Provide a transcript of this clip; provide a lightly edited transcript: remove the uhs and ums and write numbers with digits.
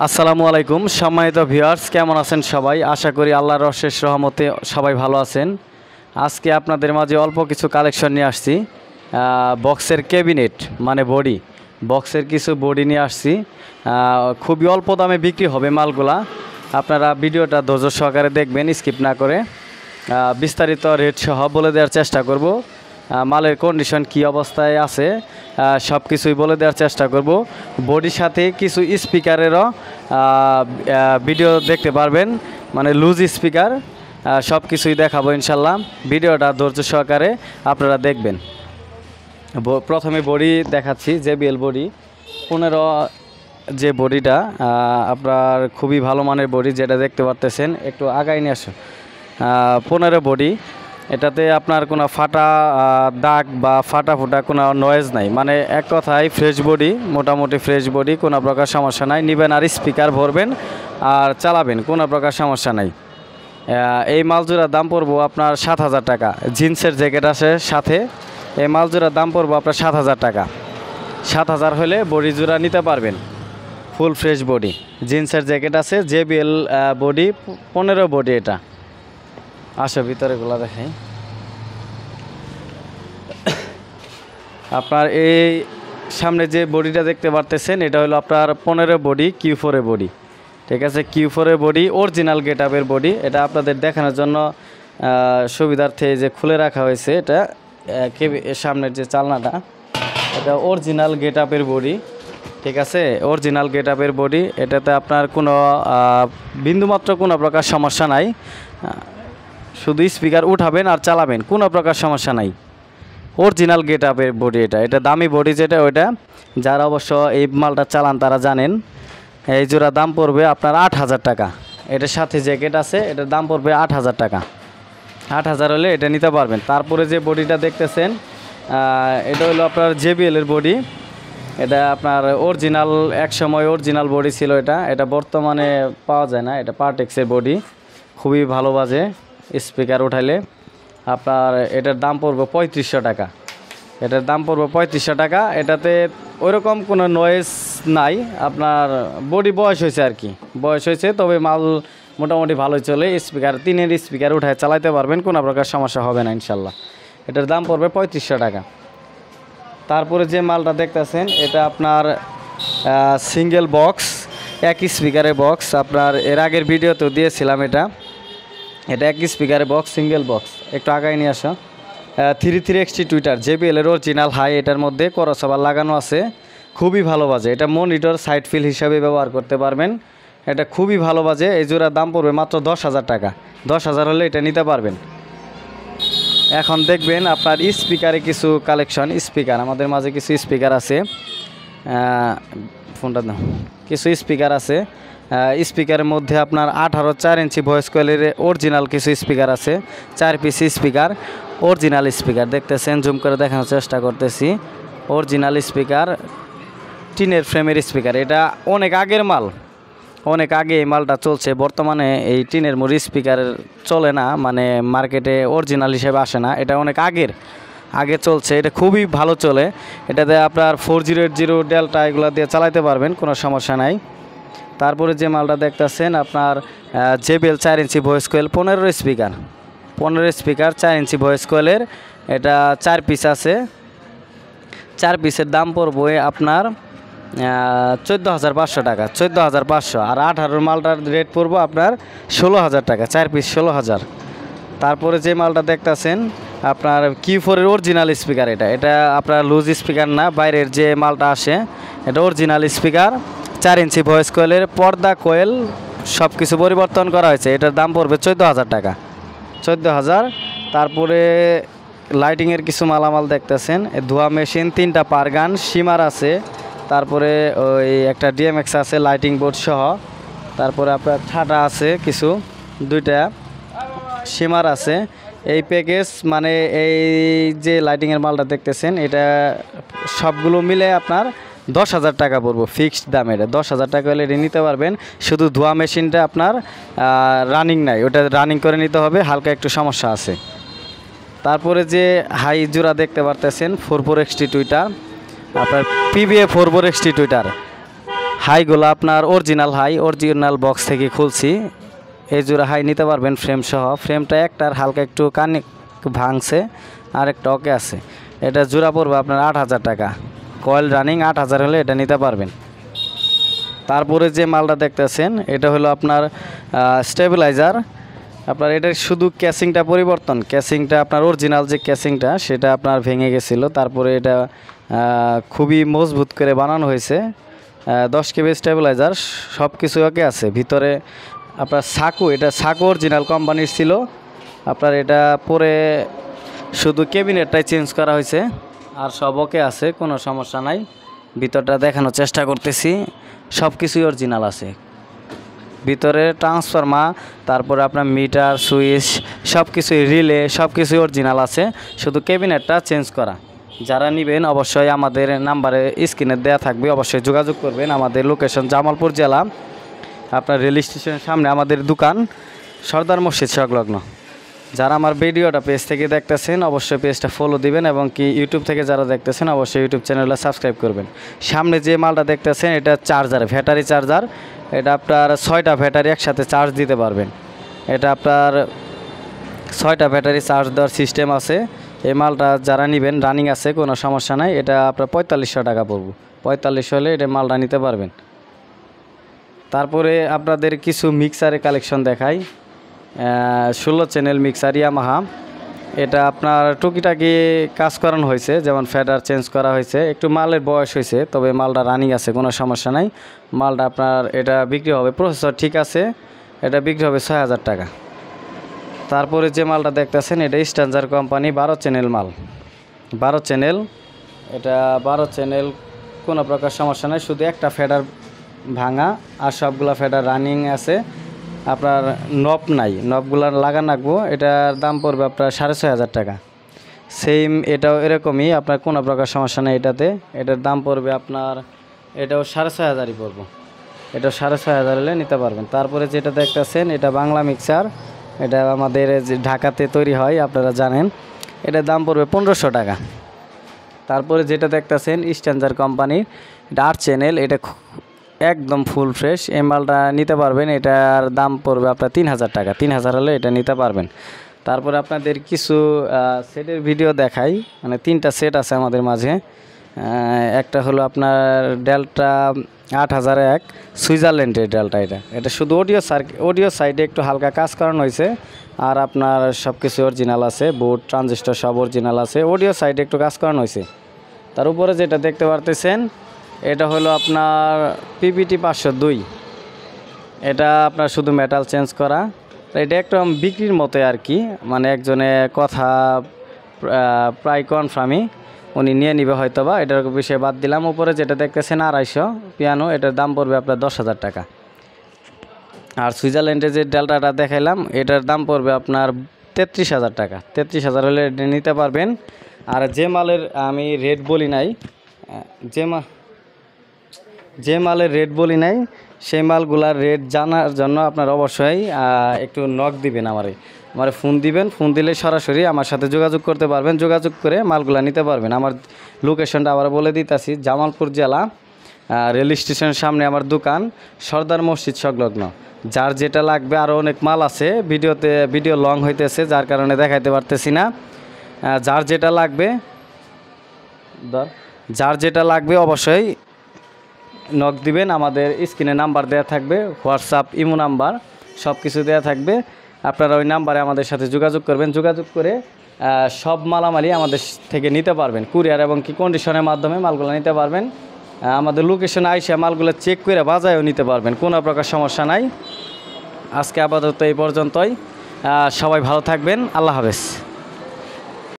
আসসালামু আলাইকুম সম্মানিত ভিউয়ার্স, কেমন আছেন সবাই? আশা করি আল্লাহর অশেষ রহমতে সবাই ভালো আছেন। আজকে আপনাদের মাঝে অল্প কিছু কালেকশন নিয়ে আসছি। বক্সের ক্যাবিনেট মানে বডি, বক্সের কিছু বডি নিয়ে আসছি। খুবই অল্প দামে বিক্রি হবে মালগুলা। আপনারা ভিডিওটা ধৈর্য সহকারে দেখবেন, স্কিপ না করে। বিস্তারিত রেট সহ বলে দেওয়ার চেষ্টা করব। মালের কন্ডিশন কি অবস্থায় আছে সব কিছুই বলে দেওয়ার চেষ্টা করব। বডির সাথে কিছু স্পিকারেরও ভিডিও দেখতে পারবেন, মানে লুজ স্পিকার, সব কিছুই দেখাবো ইনশাল্লাহ। ভিডিওটা ধৈর্য সহকারে আপনারা দেখবেন। প্রথমে বডি দেখাচ্ছি, JBL বডি 15 যে বডিটা আপনার খুবই ভালো মানের বডি, যেটা দেখতে পারতেছেন। একটু আগায় নিয়ে আসো। 15 বডি, এটাতে আপনার কোনো ফাটা দাগ বা ফাটা ফুটা কোনো নয়েজ নাই, মানে এক কথায় ফ্রেশ বডি, মোটামুটি ফ্রেশ বডি, কোনো প্রকার সমস্যা নাই। নেবেন আর স্পিকার ভরবেন আর চালাবেন, কোনো প্রকার সমস্যা নাই। এই মালজোড়ার দাম পড়বো আপনার 7,000 টাকা। জিন্সের জ্যাকেট আছে সাথে। এই মালজোড়ার দাম পড়বো আপনার 7,000 টাকা। 7,000 হলে বডি জোড়া নিতে পারবেন, ফুল ফ্রেশ বডি। জিন্সের জ্যাকেট আছে, JBL বডি 15 বডি। এটা আসো ভিতরেগুলো দেখাই। আপনার এই সামনে যে বডিটা দেখতে পারতেছেন, এটা হলো আপনার 15 বডি, Q4 বডি। ঠিক আছে, Q4 বডি, অরিজিনাল গেট আপের বডি। এটা আপনাদের দেখানোর জন্য সুবিধার্থে যে খুলে রাখা হয়েছে। এটা সামনের যে চালনাটা, এটা অরিজিনাল গেট আপের বডি। ঠিক আছে, অরিজিনাল গেট আপের বডি। এটাতে আপনার কোনো বিন্দুমাত্র কোনো প্রকার সমস্যা নাই। শুধু স্পিকার উঠাবেন আর চালাবেন, কোনো প্রকার সমস্যা নাই। অরিজিনাল গেট আপের বডি। এটা দামি বডি যেটা, ওইটা যারা অবশ্য এই মালটা চালান তারা জানেন। এই জোড়া দাম পড়বে আপনার 8,000 টাকা। এটার সাথে জ্যাকেট আছে, এটার দাম পড়বে 8,000 টাকা। 8,000 হলে এটা নিতে পারবেন। তারপরে যে বডিটা দেখতেছেন, এটা হলো আপনার JBL এর বডি। এটা আপনার অরিজিনাল, এক সময় অরিজিনাল বডি ছিল। এটা বর্তমানে পাওয়া যায় না। এটা পার্টেক্সের বডি, খুবই ভালো বাজে স্পিকার উঠাইলে। আপনার এটার দাম পড়বে 3500 টাকা। এটার দাম পড়বে 3500 টাকা। এটাতে ওইরকম কোনো নয়েজ নাই। আপনার বডি বয়স হয়েছে আর কি, বয়স হয়েছে, তবে মাল মোটামুটি ভালোই চলে। স্পিকার 3-এর স্পিকার উঠায় চালাতে পারবেন, কোনো প্রকার সমস্যা হবে না ইনশাল্লাহ। এটার দাম পড়বে 3500 টাকা। তারপরে যে মালটা দেখতেছেন, এটা আপনার সিঙ্গেল বক্স, এক স্পিকারের বক্স। আপনার এর আগের ভিডিওতেও দিয়েছিলাম। এটা এক স্পিকারের বক্স, সিঙ্গেল বক্স। একটু আগায় নিয়ে আসো। 33XT টুইটার, JBL এর অরিজিনাল হাই। এটার মধ্যে ক্রসওভার লাগানো আছে, খুবই ভালো বাজে। এটা মনিটর সাইড ফিল হিসাবে ব্যবহার করতে পারবেন। এটা খুবই ভালো বাজে। এই জোড়ার দাম পড়বে মাত্র 10,000 টাকা। 10,000 হলে এটা নিতে পারবেন। এখন দেখবেন আপনার স্পিকারে কিছু কালেকশন। স্পিকার আমাদের মাঝে কিছু স্পিকার আছে। ফোনটা দাও। কিছু স্পিকার আছে। স্পিকারের মধ্যে আপনার 18 4 ইঞ্চি ভয়েস কয়েলের অরিজিনাল কিছু স্পিকার আছে। 4 পিস স্পিকার, অরিজিনাল স্পিকার দেখতেছেন। জুম করে দেখানোর চেষ্টা করতেছি। অরিজিনাল স্পিকার, টিনের ফ্রেমের স্পিকার। এটা অনেক আগের মাল, অনেক আগে এই মালটা চলছে। বর্তমানে এই টিনের মুড়ি স্পিকার চলে না, মানে মার্কেটে অরিজিনাল হিসেবে আসে না। এটা অনেক আগে চলছে। এটা খুবই ভালো চলে। এটাতে আপনার 4080 ডেল্টা এগুলো দিয়ে চালাতে পারবেন, কোনো সমস্যা নাই। তারপরে যে মালটা দেখতেছেন আপনার JBL 4 inch voice coil, 15 speaker, 4 inch voice কয়েলের। এটা 4 পিস আছে। 4 পিসের দাম পড়বে আপনার 14,500 টাকা। 14,500। আর 18 মালটার রেট পড়বো আপনার 16,000 টাকা। 4 পিস 16,000। তারপরে যে মালটা দেখতেছেন আপনার Q4 এর অরিজিনাল স্পিকার। এটা আপনার লুজ স্পিকার না, বাইরের যে মালটা আসে এটা অরিজিনাল স্পিকার। 4 ইঞ্চি ভয়েস কয়েলের, পর্দা কোয়েল সব কিছু পরিবর্তন করা হয়েছে। এটার দাম পড়বে 14,000 টাকা। 14,000। তারপরে লাইটিংয়ের কিছু মালামাল দেখতেছেন। ধোয়া মেশিন, 3টা পারগান, শিমার আছে। তারপরে ওই একটা DMX আছে লাইটিং বোর্ড সহ। তারপরে আপনার ঠাটা আছে কিছু, 2টা শিমার আছে। এই প্যাকেজ মানে এই যে লাইটিংয়ের মালটা দেখতেছেন, এটা সবগুলো মিলে আপনার 10,000 টাকা পড়বো ফিক্সড দাম। এটা 10,000 টাকা হলে এটা নিতে পারবেন। শুধু ধোয়া মেশিনটা আপনার রানিং নাই, ওটা রানিং করে নিতে হবে, হালকা একটু সমস্যা আছে। তারপরে যে হাই জোড়া দেখতে পারতেছেন 44XT টুইটার, আপনার PVA 44XT টুইটার। হাইগুলো আপনার অরিজিনাল বক্স থেকে খুলছি। এই জোড়া হাই নিতে পারবেন ফ্রেম সহ। ফ্রেমটা একটার হালকা একটু কানে ভাঙছে, আর একটা ওকে আছে। এটা জোড়া পড়বে আপনার 8,000 টাকা। কয়েল রানিং 8,000 হলে এটা নিতে পারবেন। তারপরে যে মালটা দেখতেছেন এটা হলো আপনার স্টেবিলাইজার। আপনার এটার শুধু ক্যাসিংটা পরিবর্তন, ক্যাসিংটা আপনার অরিজিনাল যে ক্যাসিংটা সেটা আপনার ভেঙে গেছিলো, তারপরে এটা খুবই মজবুত করে বানানো হয়েছে। 10 কেবি স্টেবিলাইজার, সব কিছু ওকে আছে। ভিতরে আপনার এটা সাকু অরিজিনাল কোম্পানির ছিল। আপনার এটা পরে শুধু ক্যাবিনেটটাই চেঞ্জ করা হয়েছে, আর সব ওকে আছে, কোনো সমস্যা নাই। ভিতরটা দেখানোর চেষ্টা করতেছি, সব কিছুই অরিজিনাল আছে। ভিতরে ট্রান্সফরমার, তারপরে আপনার মিটার, সুইচ, সব কিছুই, রিলে, সব কিছুই অরিজিনাল আছে, শুধু ক্যাবিনেটটা চেঞ্জ করা। যারা নেবেন অবশ্যই আমাদের নাম্বারে স্ক্রিনে দেওয়া থাকবে, অবশ্যই যোগাযোগ করবেন। আমাদের লোকেশন জামালপুর জেলা, আপনার রেল স্টেশনের সামনে আমাদের দোকান, সর্দার মসজিদ সংলগ্ন। যারা আমার ভিডিওটা পেজ থেকে দেখতেছেন অবশ্যই পেজটা ফলো দিবেন, এবং কি ইউটিউব থেকে যারা দেখতেছেন অবশ্যই ইউটিউব চ্যানেলটা সাবস্ক্রাইব করবেন। সামনে যে মালটা দেখতেছেন এটা চার্জার, ব্যাটারি চার্জার। এটা আপনার 6টা ব্যাটারি একসাথে চার্জ দিতে পারবেন। এটা আপনার 6টা ব্যাটারি চার্জ দেওয়ার সিস্টেম আছে। এই মালটা যারা নেবেন রানিং আছে, কোনো সমস্যা নাই। এটা আপনার 4500 টাকা পড়বে। 4500 হলে এটা মালটা নিতে পারবেন। তারপরে আপনাদের কিছু মিক্সারের কালেকশন দেখাই। 16 চ্যানেল মিক্সার ইয়ামাহা। এটা আপনার টুকিটাকি কাজ করানো হয়েছে, যেমন ফেডার চেঞ্জ করা হয়েছে, একটু মালের বয়স হয়েছে, তবে মালটা রানিং আছে, কোনো সমস্যা নাই। মালটা আপনার এটা বিক্রি হবে, প্রসেসর ঠিক আছে, এটা বিক্রি হবে 6000 টাকা। তারপরে যে মালটা দেখতেছেন এটা স্ট্যান্ডার্ড কোম্পানি 12 চ্যানেল মাল, 12 চ্যানেল। এটা 12 চ্যানেল, কোনো প্রকার সমস্যা নাই, শুধু একটা ফেডার ভাঙা, আর সবগুলা ফেডার রানিং আছে। আপনার নব নাই, নবগুলো লাগান রাখবো। এটার দাম পড়বে আপনার 6500 টাকা। সেম এটাও এরকমই, আপনার কোনো প্রকার সমস্যা নেই এটাতে। এটার দাম পড়বে আপনার, এটাও 6500ই পড়বো। এটা 6500 হলে নিতে পারবেন। তারপরে যেটা দেখতেছেন এটা বাংলা মিক্সার, এটা আমাদের ঢাকাতে তৈরি হয়, আপনারা জানেন। এটার দাম পড়বে 1500 টাকা। তারপরে যেটা দেখতেছেন স্ট্যান্ডার্ড কোম্পানির, এটা 8 চ্যানেল, এটা একদম ফুল ফ্রেশ। এই মালটা নিতে পারবেন। এটার দাম পড়বে আপনার 3000 টাকা। 3000 হলে এটা নিতে পারবেন। তারপরে আপনাদের কিছু সেটের ভিডিও দেখাই, মানে 3টা সেট আছে আমাদের মাঝে। একটা হলো আপনার ডেল্টা 8001 সুইজারল্যান্ডের ডেল্টা। এটা শুধু অডিও সাইডে একটু হালকা কাজ করানো হয়েছে, আর আপনার সব কিছু অরিজিনাল আছে, বোর্ড ট্রানজিস্টর সব অরিজিনাল আছে, অডিও সাইডে একটু কাজ করানো হয়েছে। তার উপরে যেটা দেখতে পারতেছেন এটা হলো আপনার পিপিটি 502। এটা আপনার শুধু মেটাল চেঞ্জ করা। এটা একটু বিক্রির মতো আর কি, মানে একজনে কথা প্রায় কনফার্মই উনি নিয়ে নিবে হয়তো বা, এটার বিষয়ে বাদ দিলাম। উপরে যেটা দেখতেছেন 250 পিয়ানো, এটার দাম পড়বে আপনার 10,000 টাকা। আর সুইজারল্যান্ডের যে ডেল্টাটা দেখাইলাম এটার দাম পড়বে আপনার 33,000 টাকা। 33,000 হলে এটা নিতে পারবেন। আর যে মালের আমি রেট বলি নাই, যে মালের রেট বলি নাই সেই মালগুলার রেট জানার জন্য আপনার অবশ্যই একটু নক দিবেন, আমারে ফোন দিবেন। ফোন দিলে সরাসরি আমার সাথে যোগাযোগ করতে পারবেন, যোগাযোগ করে মালগুলা নিতে পারবেন। আমার লোকেশনটা আবার বলে দিতেছি, জামালপুর জেলা, রেল স্টেশনের সামনে আমার দোকান, সর্দার মসজিদ সংলগ্ন। যার যেটা লাগবে, আরও অনেক মাল আছে, ভিডিও লং হইতেছে যার কারণে দেখাইতে পারতেছি না। যার যেটা লাগবে অবশ্যই নক দিবেন। আমাদের স্ক্রিনে নাম্বার দেওয়া থাকবে, হোয়াটসঅ্যাপ, ইমো নাম্বার সব কিছু দেওয়া থাকবে। আপনারা ওই নাম্বারে আমাদের সাথে যোগাযোগ করবেন, যোগাযোগ করে সব মালামালি আমাদের থেকে নিতে পারবেন। কুরিয়ার এবং কি কন্ডিশনের মাধ্যমে মালগুলো নিতে পারবেন। আমাদের লোকেশনে আইসা মালগুলো চেক করে বাজায়ও নিতে পারবেন, কোনো প্রকার সমস্যা নাই। আজকে আপাতত এই পর্যন্তই। সবাই ভালো থাকবেন, আল্লাহ হাফেজ।